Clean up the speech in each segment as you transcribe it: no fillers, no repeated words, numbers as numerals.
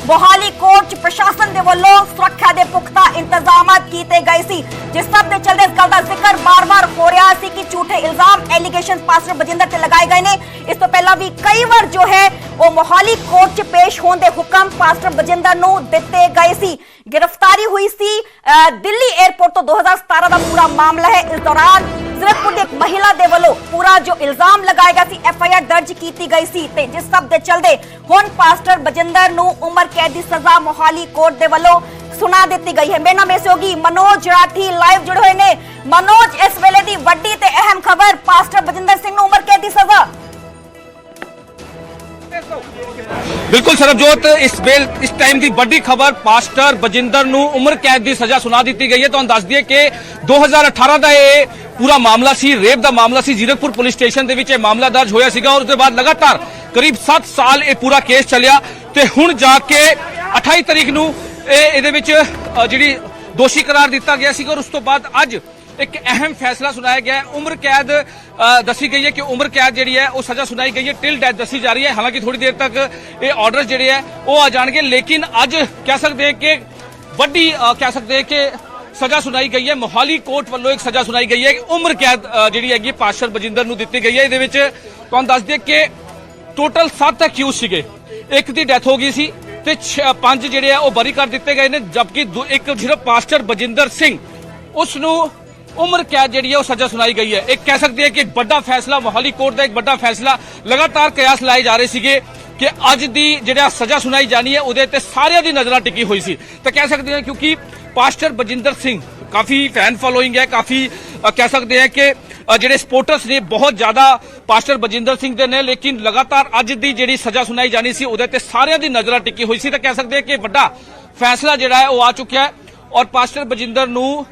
Mohali court प्रशासन दे वल्लों सुरक्षा दे पुख्ता इंतजाम किए गए सी, जिस सब दे चलदे इस गल दा जिक्र बार-बार हो रहा सी कि झूठे इल्जाम एलीगेशन पास्टर बजिंदर ते लगाए गए ने। इस तो पहला भी कई बार जो है वो मोहाली कोर्ट च पेश होने दे हुक्म पास्टर बजिंदर नूं दिते गए सी। गिरफ्तारी हुई सी दिल्ली एयरपोर्ट तो 2017 का पूरा मामला है। इस दौरान जीरकपुर एक महिला दे वल्लों पूरा जो इल्जाम लगाया गया सी FIR दर्ज की गई सी ते जिस सब दे चलदे हुण पास्टर बजिंदर नूं उम्र कैद की सजा मोहाली कोर्ट दे वल्लों सुना दी गई है। मेरे नाम सहयोगी मनोज राठी लाइव जुड़े हुए ने। मनोज, इस वेले दी वड्डी ते अहम खबर पास्टर बजिंदर सिंह नूं उम्र कैद की सजा। बिल्कुल सरबजोत, इस टाइम की बड़ी खबर पास्टर बजिंदर नूं उम्र कैद की सजा सुना दी गई है। तो दस दिए कि 2018 का यह पूरा मामला सी, रेप का मामला सी, जीरकपुर पुलिस स्टेशन के विच मामला दर्ज होया सीगा और उसके बाद लगातार करीब 7 साल यह पूरा केस चलिया ते हुण जाके 28 तरीक नूं ਇਹਦੇ ਵਿੱਚ ਜਿਹੜੀ ਦੋਸ਼ੀ करार दिता गया ਸੀਗਾ और उस तो बाद ਅੱਜ एक अहम फैसला सुनाया गया है। उम्र कैद दसी गई है कि उम्र कैद जी है वो सजा सुनाई गई है, टिल डेथ दसी जा रही है। हालांकि थोड़ी देर तक ये ऑर्डर जोड़े है वो आ जाएंगे, लेकिन अज कह सकते हैं कि वड्डी कह सकते हैं कि सजा सुनाई गई है। मोहाली कोर्ट वालों एक सजा सुनाई गई है, उम्र कैद जी है पास्टर बजिंदर नूं दित्ती गई है। ये तुहानूं दस दिए कि टोटल 7 अक्यूज सीगे, एक की डेथ हो गई सी ते 5 जिहड़े आ बरी कर दिते गए ने, जबकि एक सिर्फ पास्टर बजिंदर सिंह उसनूं उम्र कैद जी है सजा सुनाई गई है। एक कह सकते हैं कि एक बड़ा फैसला मोहाली कोर्ट का, एक बड़ा फैसला। लगातार कयास लाए जा रहे थे कि अज की जिहड़ा सजा सुनाई जानी है उहदे ते सारियां दी नज़रां टिकी हुई सी। तो कह सकते हैं क्योंकि पास्टर बजिंदर सिंह काफी फैन फॉलोइंग है, काफी कह सकते हैं कि ਜਿਹੜੇ ਸਪੋਰਟਰਸ ਨੇ ਬਹੁਤ ਜ਼ਿਆਦਾ ਪਾਸਟਰ ਬਜਿੰਦਰ ਸਿੰਘ ਦੇ ਨੇ, ਲੇਕਿਨ ਲਗਾਤਾਰ ਅੱਜ ਦੀ ਜਿਹੜੀ ਸਜ਼ਾ ਸੁਣਾਈ ਜਾਣੀ ਸੀ ਉਹਦੇ ਤੇ ਸਾਰਿਆਂ ਦੀ ਨਜ਼ਰਾਂ ਟਿੱਕੀ ਹੋਈ ਸੀ। ਤਾਂ ਕਹਿ ਸਕਦੇ ਹਾਂ ਕਿ ਵੱਡਾ ਫੈਸਲਾ ਜਿਹੜਾ ਹੈ ਉਹ ਆ ਚੁੱਕਿਆ ਹੈ ਔਰ ਪਾਸਟਰ ਬਜਿੰਦਰ ਨੂੰ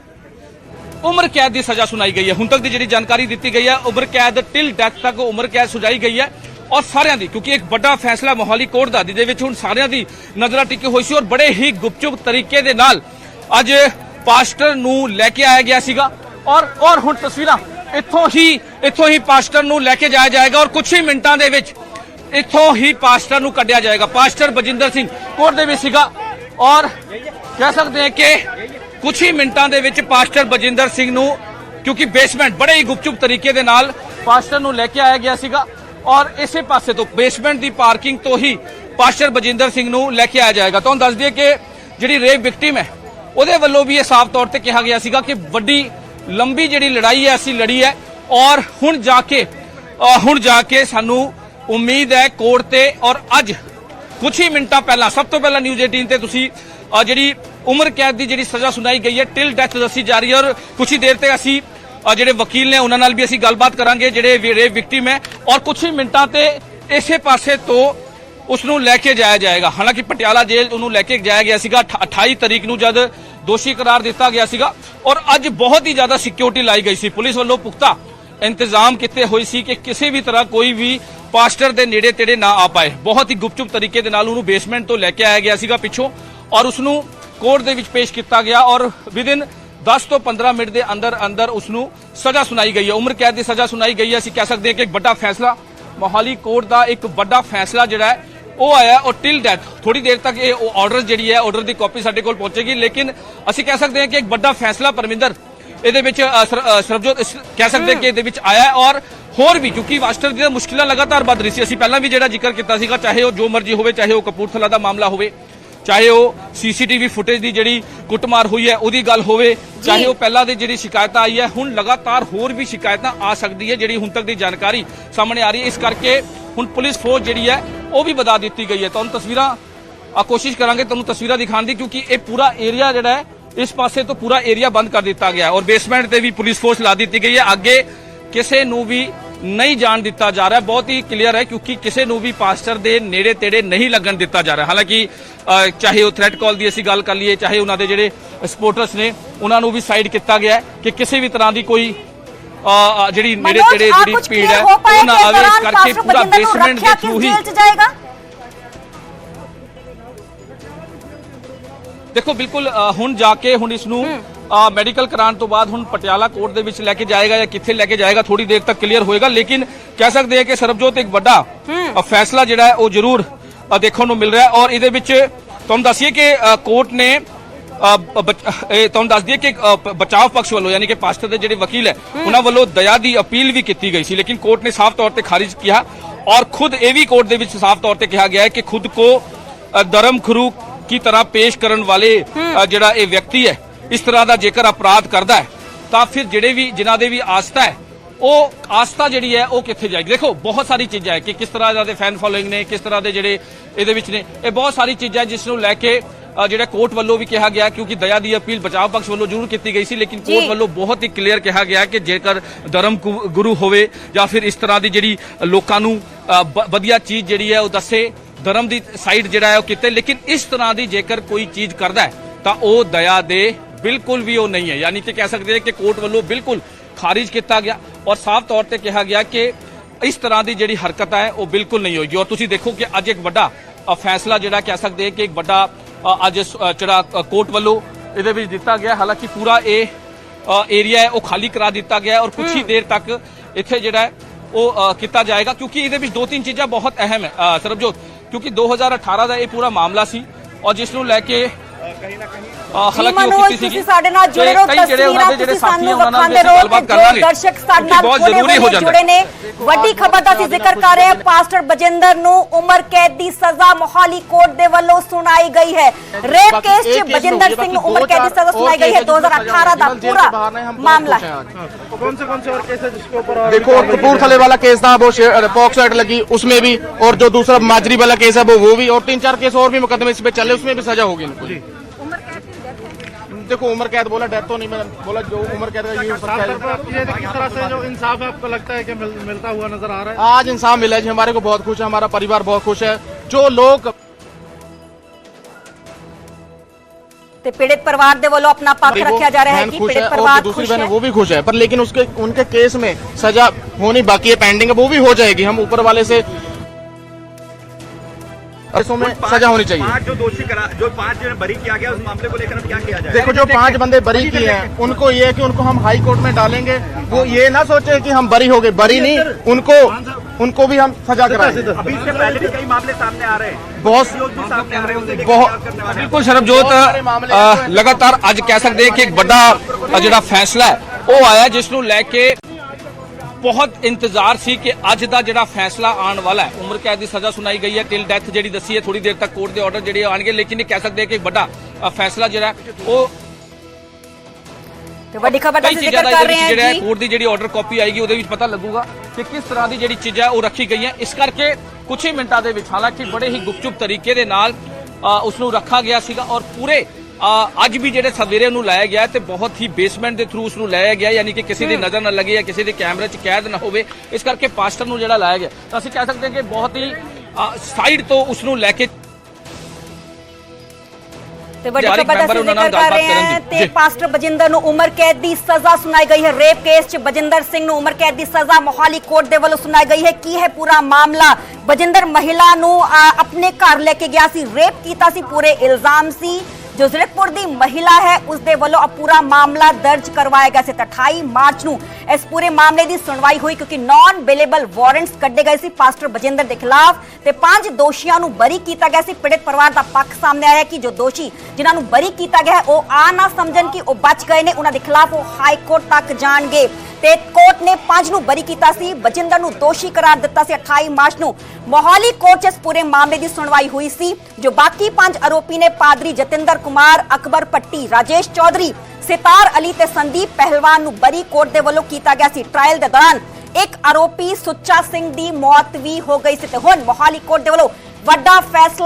ਉਮਰ ਕੈਦ ਦੀ ਸਜ਼ਾ ਸੁਣਾਈ ਗਈ ਹੈ। ਹੁਣ ਤੱਕ ਦੀ ਜਿਹੜੀ ਜਾਣਕਾਰੀ ਦਿੱਤੀ ਗਈ ਹੈ ਉਮਰ ਕੈਦ ਟਿਲ ਡੈਥ ਤੱਕ ਉਮਰ ਕੈਦ ਸੁਝਾਈ ਗਈ ਹੈ ਔਰ ਸਾਰਿਆਂ ਦੀ, ਕਿਉਂਕਿ ਇੱਕ ਵੱਡਾ ਫੈਸਲਾ ਮੋਹਾਲੀ ਕੋਰਟ ਦਾ ਜਿਹਦੇ ਵਿੱਚ ਹੁਣ ਸਾਰਿਆਂ ਦੀ ਨਜ਼ਰਾਂ ਟਿੱਕੀ ਹੋਈ ਸੀ ਔਰ ਬੜੇ ਹੀ ਗੁਪਚੁਪ ਤਰੀਕੇ ਦੇ ਨਾਲ ਅੱਜ ਪਾਸਟਰ ਨੂੰ ਲੈ ਕੇ ਆਇਆ ਗਿਆ ਸੀਗਾ ਔਰ ਹੁਣ ਤਸਵੀਰਾਂ ਇੱਥੋਂ ਹੀ ਪਾਸਟਰ ਨੂੰ ਲੈ ਕੇ ਜਾਇਆ ਜਾਏਗਾ ਔਰ ਕੁਝ ਹੀ ਮਿੰਟਾਂ ਦੇ ਵਿੱਚ ਇੱਥੋਂ ਹੀ ਪਾਸਟਰ ਨੂੰ ਕੱਢਿਆ ਜਾਏਗਾ। ਪਾਸਟਰ ਬਜਿੰਦਰ ਸਿੰਘ ਕੋਰਟ ਦੇ ਵਿੱਚ ਸੀਗਾ ਔਰ ਕਹਿ ਸਕਦੇ ਹਾਂ ਕਿ ਕੁਝ ਹੀ ਮਿੰਟਾਂ ਦੇ ਵਿੱਚ ਪਾਸਟਰ ਬਜਿੰਦਰ ਸਿੰਘ ਨੂੰ, ਕਿਉਂਕਿ ਬੇਸਮੈਂਟ ਬੜੇ ਹੀ ਗੁਪਚੁਪ ਤਰੀਕੇ ਦੇ ਨਾਲ ਪਾਸਟਰ ਨੂੰ ਲੈ ਕੇ ਆਇਆ ਗਿਆ ਸੀਗਾ ਔਰ ਇਸੇ ਪਾਸੇ ਤੋਂ ਬੇਸਮੈਂਟ ਦੀ ਪਾਰਕਿੰਗ ਤੋਂ ਹੀ ਪਾਸਟਰ ਬਜਿੰਦਰ ਸਿੰਘ ਨੂੰ ਲੈ ਕੇ ਆਇਆ ਜਾਏਗਾ। ਤੁਹਾਨੂੰ ਦੱਸ ਦਈਏ ਕਿ ਜਿਹੜੀ ਰੇਪ ਵਿਕਟਿਮ ਹੈ ਉਹਦੇ ਵੱਲੋਂ ਵੀ ਇਹ ਸਾਫ਼ ਤੌਰ ਤੇ ਕਿਹਾ ਗਿਆ ਸੀਗਾ ਕਿ ਵੱਡੀ लंबी जी लड़ाई है असी लड़ी है और हुण जाके सानू उम्मीद है कोर्ट ते। और अज कुछ ही मिनटां पहला सब तो पहला न्यूज़ 18 ते तुसी जिहड़ी उम्र कैद की जिहड़ी सज़ा सुनाई गई है टिल डेथ दसी जा रही है और कुछ ही देर तक असी जिहड़े वकील ने उन्हां नाल भी असी गलबात करांगे जिहड़े रेप विक्टिम है और कुछ ही मिनटां ते इसे पासे तो उसनूं लैके जाया जाएगा। हालांकि पटियाला जेल उन्होंने लैके जाया गया सीगा 28 तरीक नूं जद दोषी करार दिता गया सीगा और अज बहुत ही ज्यादा सिक्योरिटी लाई गई सी। पुलिस वालों पुख्ता इंतजाम किए हुए सी कि किसी भी तरह कोई भी पास्टर के नेड़े तेड़े ना आ पाए। बहुत ही गुपचुप तरीके दे नाल उन्होंने बेसमेंट तो लैके आया गया सीगा पिछों और उसनूं कोर्ट दे विच पेश किया गया और विदिन 10 तो 15 मिनट के अंदर उसनूं सजा सुनाई गई है, उम्र कैद की सजा सुनाई गई है। असीं कह सकते हैं कि एक बड़ा फैसला मोहाली कोर्ट का, एक बड़ा फैसला जिहड़ा है वो आया और टिल डेथ थोड़ी देर तक ये ऑर्डर जी है ऑर्डर की कॉपी साडे कोल पहुंचेगी। लेकिन असीं कह सकते हैं कि एक बड़ा फैसला परमिंदर ये सरबजोत कह सकते हैं कि ये आया है और होर भी क्योंकि मास्टर दी मुश्किलां लगातार बढ़ रही सी। असीं पहला भी जिहड़ा जिक्र किया सीगा, चाहे वो जो मर्जी होवे, चाहे वो कपूरथला का मामला होवे, चाहे वो CCTV फुटेज की जिहड़ी कुटमार हुई है उहदी गल होवे, चाहे वो पहला दी जिहड़ी शिकायत आई है, हुण लगातार होर भी शिकायत आ सकती है जिहड़ी हुण तक की जानकारी सामने आ रही है। इस करके हुण पुलिस फोर्स जिहड़ी है वो भी बता दी गई है। तो तस्वीरां कोशिश करांगे तुहानूं तस्वीरां दिखाने की, क्योंकि ये पूरा एरिया जिहड़ा है इस पासे तो पूरा एरिया बंद कर दिता गया है और बेसमेंट ते भी पुलिस फोर्स ला दी गई है। आगे किसी नूं भी नहीं जान दिता जा रहा है, बहुत ही क्लीयर है क्योंकि किसी नूं भी पास्टर दे नेड़े तेड़े नहीं लगन दिता जा रहा। हालांकि चाहे वो थ्रैट कॉल की असीं गल कर लीए, चाहे उन्होंने जिहड़े सपोर्टर्स ने उन्होंने भी साइड किया गया है कि किसी भी तरह की कोई जिहड़ी नेड़े तेड़े जिहड़ी भीड़ है वो ना आवे, इस करके पूरा बेसमेंट के थ्रू ही देखो बिल्कुल हुण जाके हुण इसनूं मैडिकल कराने तो बाद हुण पटियाला कोर्ट दे विच लैके जाएगा या कित्थे लैके जाएगा थोड़ी देर तक क्लीयर होएगा। लेकिन कह सकते हैं कि सरबजोत एक बड़ा फैसला जिहड़ा है वो जरूर देखने को मिल रहा है और इहदे विच ਤੁਹਾਨੂੰ ਦੱਸੀਏ ਕਿ ਕੋਰਟ ਨੇ ਤੁਹਾਨੂੰ ਦੱਸ ਦਈਏ ਕਿ ਬਚਾਅ ਪਕਸ਼ ਵੱਲੋਂ ਯਾਨੀ ਕਿ ਪਾਸਟਰ ਦੇ ਜਿਹੜੇ ਵਕੀਲ ਹੈ ਉਹਨਾਂ ਵੱਲੋਂ ਦਇਆ ਦੀ ਅਪੀਲ ਵੀ ਕੀਤੀ ਗਈ ਸੀ, ਲੇਕਿਨ ਕੋਰਟ ਨੇ ਸਾਫ਼ ਤੌਰ ਤੇ ਖਾਰਿਜ ਕੀਤਾ और खुद ये भी कोर्ट ਦੇ ਵਿੱਚ साफ तौर ਤੇ ਕਿਹਾ ਗਿਆ है कि खुद को धर्मखुरू की तरह पेश करने वाले ਜਿਹੜਾ ਇਹ ਵਿਅਕਤੀ ਹੈ ਇਸ ਤਰ੍ਹਾਂ ਦਾ ਜੇਕਰ ਅਪਰਾਧ ਕਰਦਾ ਹੈ ਤਾਂ ਫਿਰ ਜਿਹੜੇ ਵੀ ਜਿਨ੍ਹਾਂ ਦੇ ਵੀ ਆਸਥਾ ਹੈ ਉਹ ਆਸਥਾ ਜਿਹੜੀ ਹੈ ਉਹ ਕਿੱਥੇ ਜਾਏਗੀ। ਦੇਖੋ ਬਹੁਤ ਸਾਰੀ ਚੀਜ਼ਾਂ ਹੈ ਕਿ ਕਿਸ ਤਰ੍ਹਾਂ ਇਹਨਾਂ ਦੇ ਫੈਨ ਫੋਲੋਇੰਗ ਨੇ, ਕਿਸ ਤਰ੍ਹਾਂ ਦੇ ਜਿਹੜੇ ਇਹਦੇ ਵਿੱਚ ਨੇ, ਇਹ ਬਹੁਤ ਸਾਰੀ ਚੀਜ਼ਾਂ ਜਿਸ ਨੂੰ ਲੈ ਕੇ ਜਿਹੜਾ ਕੋਰਟ ਵੱਲੋਂ ਵੀ ਕਿਹਾ ਗਿਆ ਕਿਉਂਕਿ ਦਇਆ ਦੀ ਅਪੀਲ ਬਚਾਅ ਪਕਸ਼ ਵੱਲੋਂ ਜ਼ਰੂਰ ਕੀਤੀ ਗਈ ਸੀ, ਲੇਕਿਨ ਕੋਰਟ ਵੱਲੋਂ ਬਹੁਤ ਹੀ ਕਲੀਅਰ ਕਿਹਾ ਗਿਆ ਕਿ ਜੇਕਰ ਧਰਮ ਗੁਰੂ ਹੋਵੇ ਜਾਂ ਫਿਰ ਇਸ ਤਰ੍ਹਾਂ ਦੀ ਜਿਹੜੀ ਲੋਕਾਂ ਨੂੰ ਵਧੀਆ ਚੀਜ਼ ਜਿਹੜੀ ਹੈ ਉਹ ਦੱਸੇ, ਧਰਮ ਦੀ ਸਾਈਡ ਜਿਹੜਾ ਹੈ ਉਹ ਕਿਤੇ, ਲੇਕਿਨ ਇਸ ਤਰ੍ਹਾਂ ਦੀ ਜੇਕਰ ਕੋਈ ਚੀਜ਼ ਕਰਦਾ ਹੈ ਤਾਂ ਉਹ ਦਇਆ ਦੇ ਬਿਲਕੁਲ ਵੀ ਉਹ ਨਹੀਂ ਹੈ। ਯਾਨੀ ਕਿ ਕਹਿ ਸਕਦੇ ਹਾਂ ਕਿ ਕੋਰਟ ਵੱਲੋਂ ਬਿਲਕੁਲ ਖਾਰਿਜ ਕੀਤਾ ਗਿਆ ਔਰ ਸਾਫ਼ ਤੌਰ ਤੇ ਕਿਹਾ ਗਿਆ ਕਿ ਇਸ ਤਰ੍ਹਾਂ ਦੀ ਜਿਹੜੀ ਹਰਕਤ ਹੈ ਉਹ ਬਿਲਕੁਲ ਨਹੀਂ ਹੋਏਗੀ। ਔਰ ਤੁਸੀਂ ਦੇਖੋ ਕਿ ਅੱਜ ਇੱਕ ਵੱਡਾ ਫੈਸਲਾ ਜਿਹੜਾ ਕਹਿ ਸਕਦੇ ਹਾਂ ਕਿ ਇੱਕ ਵੱਡਾ ਅੱਜ ਜਿਹੜਾ ਕੋਰਟ ਵੱਲੋਂ ਇਹਦੇ ਵਿੱਚ ਦਿੱਤਾ ਗਿਆ। ਹਾਲਾਂਕਿ ਪੂਰਾ ਇਹ ਏਰੀਆ ਹੈ ਉਹ ਖਾਲੀ ਕਰਾ ਦਿੱਤਾ ਗਿਆ ਔਰ ਕੁਝ ਹੀ ਦੇਰ ਤੱਕ ਇੱਥੇ ਜਿਹੜਾ ਹੈ ਉਹ ਕੀਤਾ ਜਾਏਗਾ ਕਿਉਂਕਿ ਇਹਦੇ ਵਿੱਚ ਦੋ ਤਿੰਨ ਚੀਜ਼ਾਂ ਬਹੁਤ ਅਹਿਮ ਹੈ ਸਰਬਜੋਤ, ਕਿਉਂਕਿ 2018 ਦਾ ਇਹ ਪੂਰਾ ਮਾਮਲਾ ਸੀ ਔਰ ਜਿਸ ਨੂੰ ਲੈ ਕੇ ਹਾਲਾਂਕਿ ਉਹ ਕੀਤੀ ਸੀ ਸਾਡੇ ਨਾਲ ਜੁੜੇ ਰਹੋ, ਤਸਵੀਰਾਂ ਤੁਸੀਂ ਸਾਨੂੰ ਵਿਖਾਉਂਦੇ ਰਹੋ ਕਿ ਜੋ ਦਰਸ਼ਕ ਸਾਡੇ ਨਾਲ ਬਹੁਤ ਜ਼ਰੂਰੀ ਹੋ ਜਾਂਦਾ ਜੁੜੇ ਨੇ। ਵੱਡੀ ਖਬਰ ਦਾ ਅਸੀਂ ਜ਼ਿਕਰ ਕਰ ਰਹੇ ਹਾਂ, ਪਾਸਟਰ ਬਜਿੰਦਰ ਨੂੰ ਉਮਰ ਕੈਦ ਦੀ ਸਜ਼ਾ ਮੋਹਾਲੀ ਕੋਰਟ ਦੇ ਵੱਲੋਂ ਸੁਣਾਈ ਗਈ ਹੈ। ਰੇਪ ਕੇਸ 'ਚ ਬਜਿੰਦਰ ਸਿੰਘ ਨੂੰ ਉਮਰ ਕੈਦ ਦੀ ਸਜ਼ਾ ਸੁਣਾਈ गई है। 2018 का पूरा मामला है। कौन से और केस है जिसके ऊपर देखो कपूरथले वाला केस था, वो पॉक्सो एक्ट लगी उसमें भी, और जो दूसरा माजरी वाला केस है वो भी, और 3-4 केस और भी मुकदमे इस पे चले उसमें भी सजा होगी इनको। देखो उम्र कैद बोला, डेथ तो नहीं, मैंने बोला जो उम्र कैद का ये किस तरह से जो इंसाफ आपको लगता है कि मिलता हुआ नजर आ रहा है? आज इंसाफ मिला है जी, हमारे को बहुत खुश है, हमारा परिवार बहुत खुश है। जो लोग ਤੇ ਪੀੜਿਤ ਪਰਿਵਾਰ ਦੇ ਵੱਲੋਂ ਆਪਣਾ ਪੱਖ ਰੱਖਿਆ ਜਾ ਰਿਹਾ ਹੈ ਕਿ ਪੀੜਿਤ ਪਰਿਵਾਰ दूसरी बहन वो भी खुश है, पर लेकिन उसके उनके केस में सजा होनी बाकी है, पेंडिंग है, वो भी हो जाएगी। हम ऊपर वाले से में सजा होनी चाहिए। जो दोषी जो 5 बरी किया गया उस मामले को लेकर अब क्या किया जाए? देखो जो 5 बंदे बरी किए हैं उनको ये है कि उनको हम हाई कोर्ट में डालेंगे, वो ये ना सोचे कि हम बरी हो गए, बरी नहीं, उनको भी हम सजा कराएंगे। अभी इससे पहले भी कई मामले सामने आ रहे हैं, बहुत सामने आ रहे हैं, बहुत ਬਿਲਕੁਲ ਸਰਬਜੋਤ ਲਗਾਤਾਰ ਅੱਜ ਕਹਿ ਸਕਦੇ ਕਿ ਇੱਕ ਵੱਡਾ ਜਿਹੜਾ ਫੈਸਲਾ ਹੈ ਉਹ ਆਇਆ ਜਿਸ ਨੂੰ ਲੈ ਕੇ ਬਹੁਤ ਇੰਤਜ਼ਾਰ ਸੀ ਕਿ ਅੱਜ ਦਾ ਜਿਹੜਾ ਫੈਸਲਾ ਆਉਣ ਵਾਲਾ ਹੈ। ਉਮਰ ਕੈਦ ਦੀ ਸਜ਼ਾ ਸੁਣਾਈ ਗਈ ਹੈ, ਟਿਲ ਡੈਥ ਜਿਹੜੀ ਦੱਸੀ ਹੈ, ਥੋੜੀ ਦੇਰ ਤੱਕ ਕੋਰਟ ਦੇ ਆਰਡਰ ਜਿਹੜੇ ਆਣਗੇ, ਲੇਕਿਨ ਇਹ ਕਹਿ ਸਕਦੇ ਕਿ ਵੱਡਾ ਫੈਸਲਾ ਜਿਹੜਾ ਉਹ ਤੇ ਵੱਡੀ ਖਬਰ ਦਾ ਜ਼ਿਕਰ ਕਰ ਰਹੇ ਹਾਂ ਜੀ। ਕੋਰਟ ਦੀ ਜਿਹੜੀ ਆਰਡਰ ਕਾਪੀ ਆਏਗੀ ਉਹਦੇ ਵਿੱਚ ਪਤਾ ਲੱਗੂਗਾ ਕਿ ਕਿਸ ਤਰ੍ਹਾਂ ਦੀ ਜਿਹੜੀ ਚੀਜ਼ਾਂ ਉਹ ਰੱਖੀ ਗਈਆਂ। ਇਸ ਕਰਕੇ ਕੁਝ ਹੀ ਮਿੰਟਾਂ ਦੇ ਵਿੱਚ, ਹਾਲਾਂਕਿ ਬੜੇ ਹੀ ਗੁਪਚੁਪ ਤਰੀਕੇ ਦੇ ਨਾਲ ਉਸ ਨੂੰ ਰੱਖਾ ਗਿਆ ਸੀਗਾ ਔਰ ਪੂਰੇ ਅੱਜ ਵੀ ਜਿਹੜੇ ਸਵੇਰੇ ਉਹਨੂੰ ਲਾਇਆ ਗਿਆ ਤੇ ਬਹੁਤ ਹੀ ਬੇਸਮੈਂਟ ਦੇ ਥਰੂ ਉਸ ਨੂੰ ਲਾਇਆ ਗਿਆ, ਯਾਨੀ ਕਿ ਕਿਸੇ ਦੀ ਨਜ਼ਰ ਨਾ ਲੱਗੇ ਜਾਂ ਕਿਸੇ ਦੇ ਕੈਮਰੇ 'ਚ ਕੈਦ ਨਾ ਹੋਵੇ। ਇਸ ਕਰਕੇ ਪਾਸਟਰ ਨੂੰ ਜਿਹੜਾ ਲਾਇਆ ਗਿਆ ਤਾਂ ਅਸੀਂ ਕਹਿ ਸਕਦੇ ਹਾਂ ਕਿ ਬਹੁਤ ਹੀ ਸਾਈਡ ਤੋਂ ਉਸ ਨੂੰ ਲੈ ਕੇ ਤੇ ਵੱਡੀ ਖਬਰ ਦਾ ਅਸੀਂ ਜ਼ਿਕਰ ਕਰ ਰਹੇ ਹਾਂ ਤੇ ਪਾਸਟਰ ਬਜਿੰਦਰ ਨੂੰ ਉਮਰ ਕੈਦ ਦੀ ਸਜ਼ਾ ਸੁਣਾਈ ਗਈ ਹੈ। ਰੇਪ ਕੇਸ 'ਚ ਬਜਿੰਦਰ ਸਿੰਘ ਨੂੰ ਉਮਰ ਕੈਦ ਦੀ ਸਜ਼ਾ ਮੋਹਾਲੀ ਕੋਰਟ ਦੇ ਵੱਲੋਂ ਸੁਣਾਈ ਗਈ ਹੈ। ਕੀ ਹੈ ਪੂਰਾ ਮਾਮਲਾ? ਬਜਿੰਦਰ ਮਹਿਲਾ ਨੂੰ ਆਪਣੇ ਘਰ ਲੈ ਕੇ ਗਿਆ ਸੀ, ਰੇਪ ਕੀਤਾ ਸੀ, ਪੂਰੇ ਇਲਜ਼ਾਮ ਸੀ। जो जिलकपुर दी महिला है उसके वालों अब पूरा मामला दर्ज करवाया गया। 28 मार्च ਨੂੰ इस पूरे मामले की सुनवाई हुई क्योंकि नॉन बेलेबल वारंट्स ਕੱਢੇ ਗਏ ਸੀ पास्टर बजिंदर के खिलाफ ਤੇ 5 ਦੋਸ਼ੀਆਂ ਨੂੰ ਬਰੀ ਕੀਤਾ ਗਿਆ ਸੀ। ਪੀੜਿਤ ਪਰਿਵਾਰ ਦਾ ਪੱਖ ਸਾਹਮਣੇ ਆਇਆ ਕਿ ਜੋ ਦੋਸ਼ੀ ਜਿਨ੍ਹਾਂ ਨੂੰ ਬਰੀ ਕੀਤਾ ਗਿਆ ਹੈ ਉਹ ਆ ਨਾ ਸਮਝਣ ਕਿ ਉਹ ਬਚ ਗਏ ਨੇ, ਉਹਨਾਂ ਦੇ ਖਿਲਾਫ ਉਹ ਹਾਈ ਕੋਰਟ ਤੱਕ ਜਾਣਗੇ ਤੇ ਕੋਰਟ ਨੇ 5 ਨੂੰ ਬਰੀ ਕੀਤਾ ਸੀ, ਬਜਿੰਦਰ ਨੂੰ ਦੋਸ਼ੀ करार ਦਿੱਤਾ ਸੀ। 28 ਮਾਰਚ ਨੂੰ ਮੋਹਾਲੀ ਕੋਰਟ 'ਚ ਇਸ ਪੂਰੇ ਮਾਮਲੇ ਦੀ ਸੁਣਵਾਈ ਹੋਈ ਸੀ। ਜੋ ਬਾਕੀ 5 ਆਰੋਪੀ ਨੇ ਪਾਦਰੀ ਜਤਿੰਦਰ ਕੁਮਾਰ, ਅਕਬਰ ਪੱਟੀ, ਰਾਜੇਸ਼ ਚੌਧਰੀ, सितार अली ते संदीप पहलवान ਨੂੰ बरी कोर्ट ਦੇ ਵੱਲੋਂ ਕੀਤਾ ਗਿਆ ਸੀ। ट्रायल ਦੇ ਦੌਰਾਨ ਇੱਕ ਆਰੋਪੀ ਸੁੱਚਾ ਸਿੰਘ ਦੀ ਮੌਤ ਵੀ ਹੋ ਗਈ ਸੀ ਤੇ ਹੁਣ ਮੋਹਾਲੀ ਕੋਰਟ ਦੇ ਵੱਲੋਂ ਵੱਡਾ ਫੈਸਲਾ